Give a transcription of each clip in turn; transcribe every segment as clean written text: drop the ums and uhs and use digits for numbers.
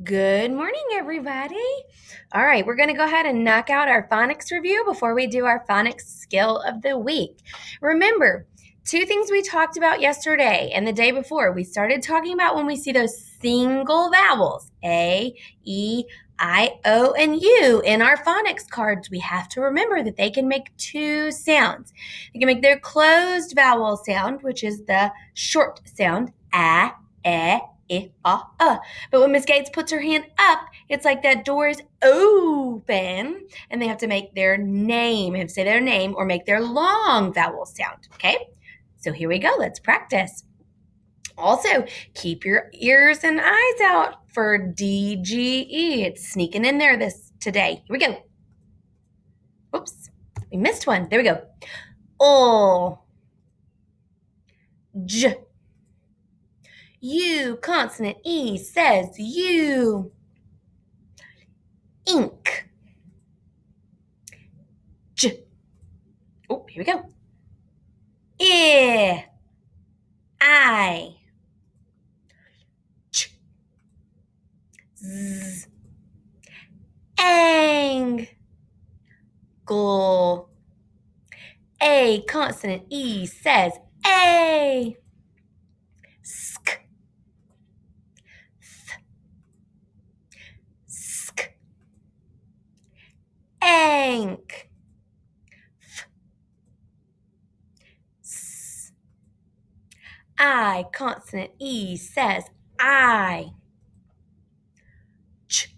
Good morning, everybody. All right, we're going to go ahead and knock out our phonics review before we do our phonics skill of the week. Remember, two things we talked about yesterday and the day before. We started talking about when we see those single vowels, A, E, I, O, and U in our phonics cards. We have to remember that they can make two sounds. They can make their closed vowel sound, which is the short sound, A, E, but when Miss Gates puts her hand up, it's like that door is open and they have to make their name, have to say their name or make their long vowel sound. Okay? So here we go. Let's practice. Also, keep your ears and eyes out for DGE. It's sneaking in there today. Here we go. Oops, we missed one. There we go. O, J. U, consonant E says you. Ink. J. Oh, here we go. I. Ch. Z. Ang. Gl. A consonant E says A. Sk. Th. Sk. Ank. F. S. I consonant E says I. Ch.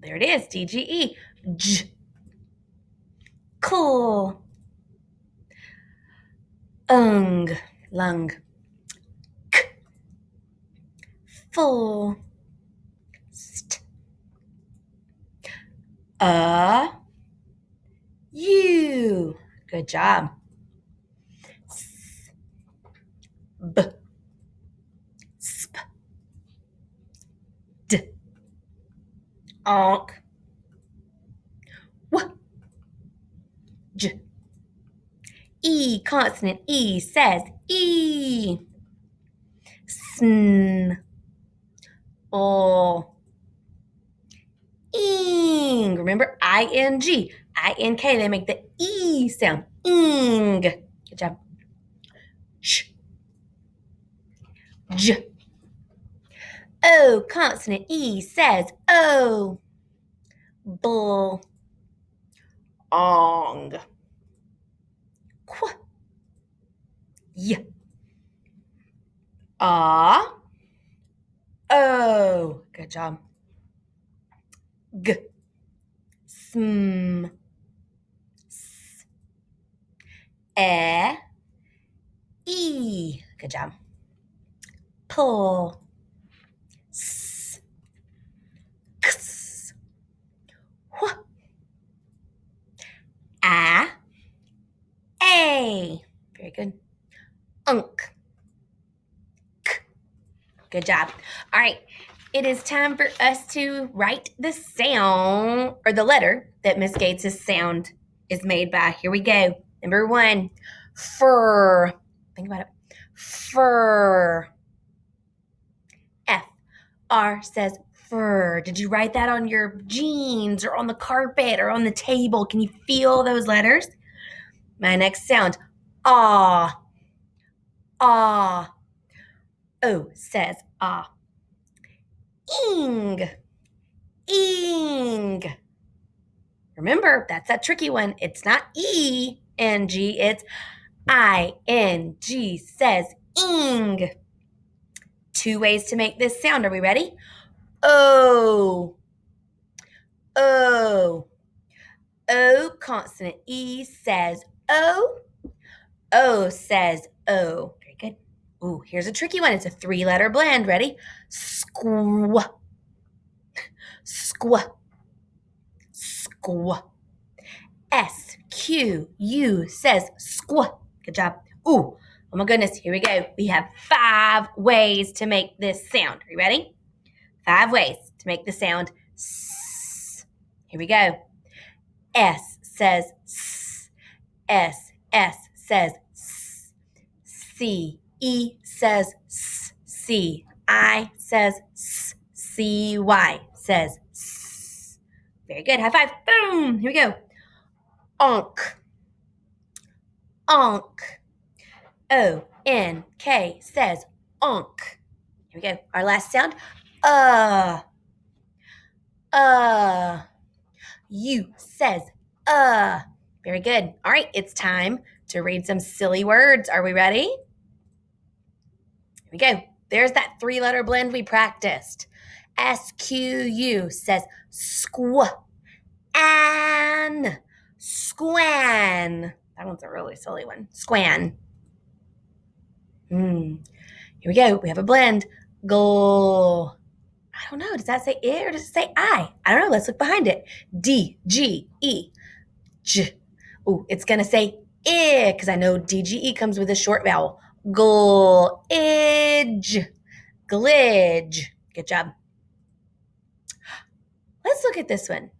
There it is, DGE. J. Cool. Lung. K. Full. St. You. Good job. S. B. Sp. D. Onk. W. J. E consonant E says E. Sn. O. Ing. Remember I-N-G. I-N-K. They make the E sound. Ing. Good job. Sh. J. O consonant E says O. Bull. Ong. Qu. Y. Ah. O. Good job. G. Sm. S. E. E. Good job. Pull. S. X. Wh. A. Very good. Unk. K. Good job. All right. It is time for us to write the sound or the letter that Miss Gates' sound is made by. Here we go. Number 1, fur. Think about it. Fur. F. R says fur. Did you write that on your jeans or on the carpet or on the table? Can you feel those letters? My next sound. Ah. Ah. O says ah. Ing. Ing. Remember, that's that tricky one. It's not E-N-G, it's I-N-G says ing. 2 ways to make this sound. Are we ready? O. O. O consonant E says O. O says O. Very good. Ooh, here's a tricky one. It's a 3-letter blend. Ready? Squ. Squ. Squ. S-Q-U says squ. Good job. Ooh, oh my goodness. Here we go. We have 5 ways to make this sound. Are you ready? 5 ways to make the sound S. Here we go. S says S. S. S says S. C. E says S. C. I says S. C-Y says S. Very good. High five. Boom. Here we go. Onk. Onk. O-N-K says onk. Here we go. Our last sound. U says Very good. All right, it's time to read some silly words. Are we ready? Here we go. There's that 3-letter blend we practiced. S-Q-U says squ. An. Squan. That one's a really silly one. Squan. Here we go. We have a blend. Gl. I don't know. Does that say I or does it say I? I don't know. Let's look behind it. D-G-E. J. Ooh, it's going to say I because I know D-G-E comes with a short vowel. Glidge. Glidge. Good job. Let's look at this one.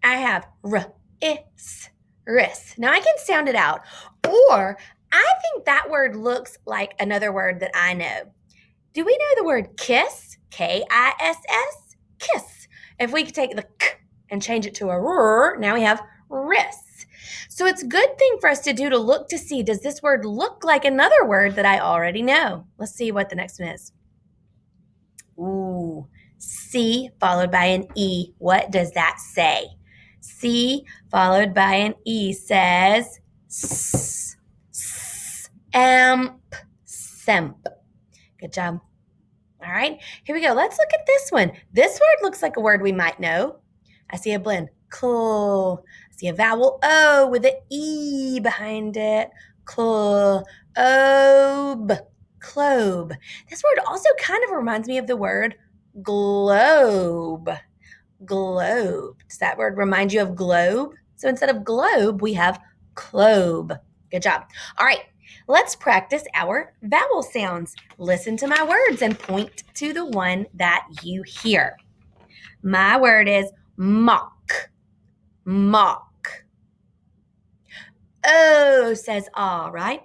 I have r-is. Ris. Now I can sound it out. Or I think that word looks like another word that I know. Do we know the word kiss? K-I-S-S? Kiss. If we could take the k and change it to a r, now we have ris. So it's a good thing for us to do to look to see, does this word look like another word that I already know? Let's see what the next one is. Ooh, C followed by an E. What does that say? C followed by an E says amp, semp. Good job. All right, here we go. Let's look at this one. This word looks like a word we might know. I see a blend. Cl. I see a vowel O with an E behind it. Cl. Obe. Clobe. This word also kind of reminds me of the word globe. Globe. Does that word remind you of globe? So instead of globe, we have clobe. Good job. All right, let's practice our vowel sounds. Listen to my words and point to the one that you hear. My word is mock. Mock. O says ah, right?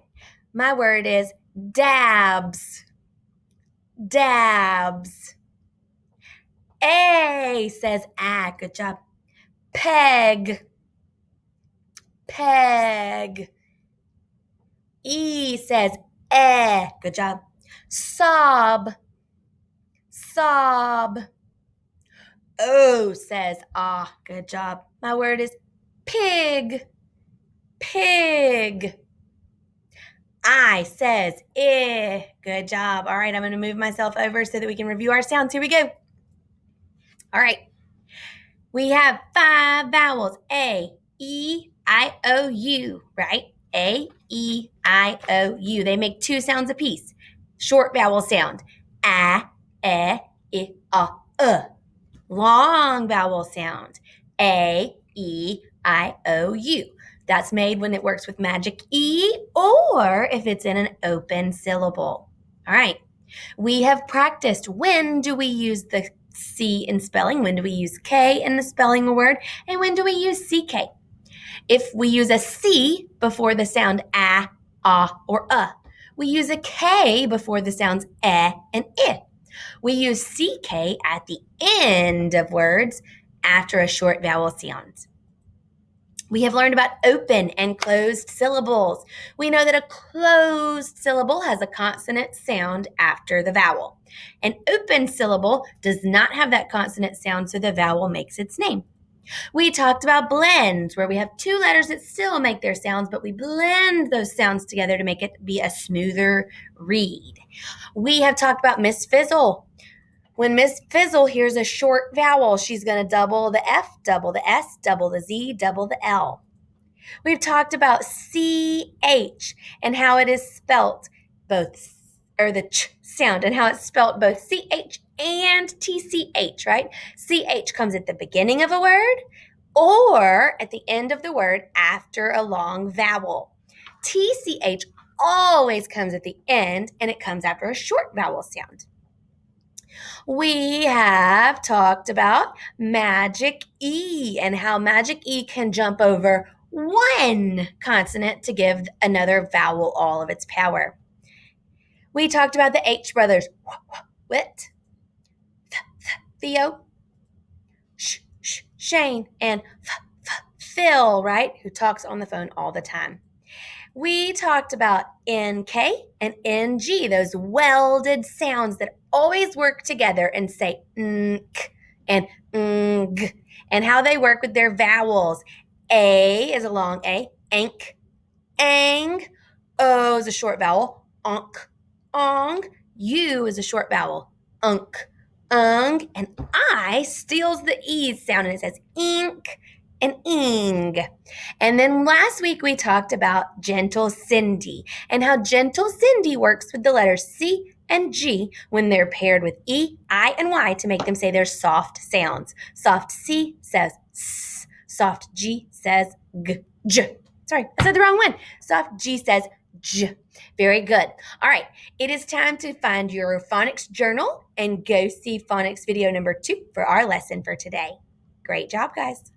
My word is dabs. Dabs. A says ah. Good job. Peg. Peg. E says eh. Good job. Sob. Sob. O says ah. Good job. My word is pig. Pig. I says eh. Good job. All right, I'm going to move myself over so that we can review our sounds. Here we go. All right. We have 5 vowels. A, E, I, O, U, right? A, E, I, O, U. They make 2 sounds apiece. Short vowel sound. A, E, I, Long vowel sound. A, E, I, O, U. That's made when it works with magic E or if it's in an open syllable. All right. We have practiced. When do we use the C in spelling? When do we use K in the spelling a word? And when do we use CK? If we use a C before the sound a, or we use a K before the sounds and I. We use CK at the end of words after a short vowel sound. We have learned about open and closed syllables. We know that a closed syllable has a consonant sound after the vowel. An open syllable does not have that consonant sound, so the vowel makes its name. We talked about blends, where we have 2 letters that still make their sounds, but we blend those sounds together to make it be a smoother read. We have talked about Miss Fizzle. When Miss Fizzle hears a short vowel, she's going to double the F, double the S, double the Z, double the L. We've talked about CH and how it is spelt both, or the ch sound, and how it's spelt both CH and TCH, right? CH comes at the beginning of a word or at the end of the word after a long vowel. TCH always comes at the end and it comes after a short vowel sound. We have talked about magic E and how magic E can jump over one consonant to give another vowel all of its power. We talked about the H brothers. Wit, Theo, Shane, and Phil, right? Who talks on the phone all the time. We talked about NK and NG, those welded sounds that always work together and say nk and ng, and how they work with their vowels. A is a long A, ank, ang. O is a short vowel, onk, ong. U is a short vowel, unk, ung. And I steals the E sound and it says ink and ing. And then last week we talked about Gentle Cindy and how Gentle Cindy works with the letters C and G when they're paired with E, I, and Y to make them say their soft sounds. Soft C says S, soft G says G, J. Sorry, I said the wrong one. Soft G says J. Very good. All right, it is time to find your phonics journal and go see phonics video number 2 for our lesson for today. Great job, guys.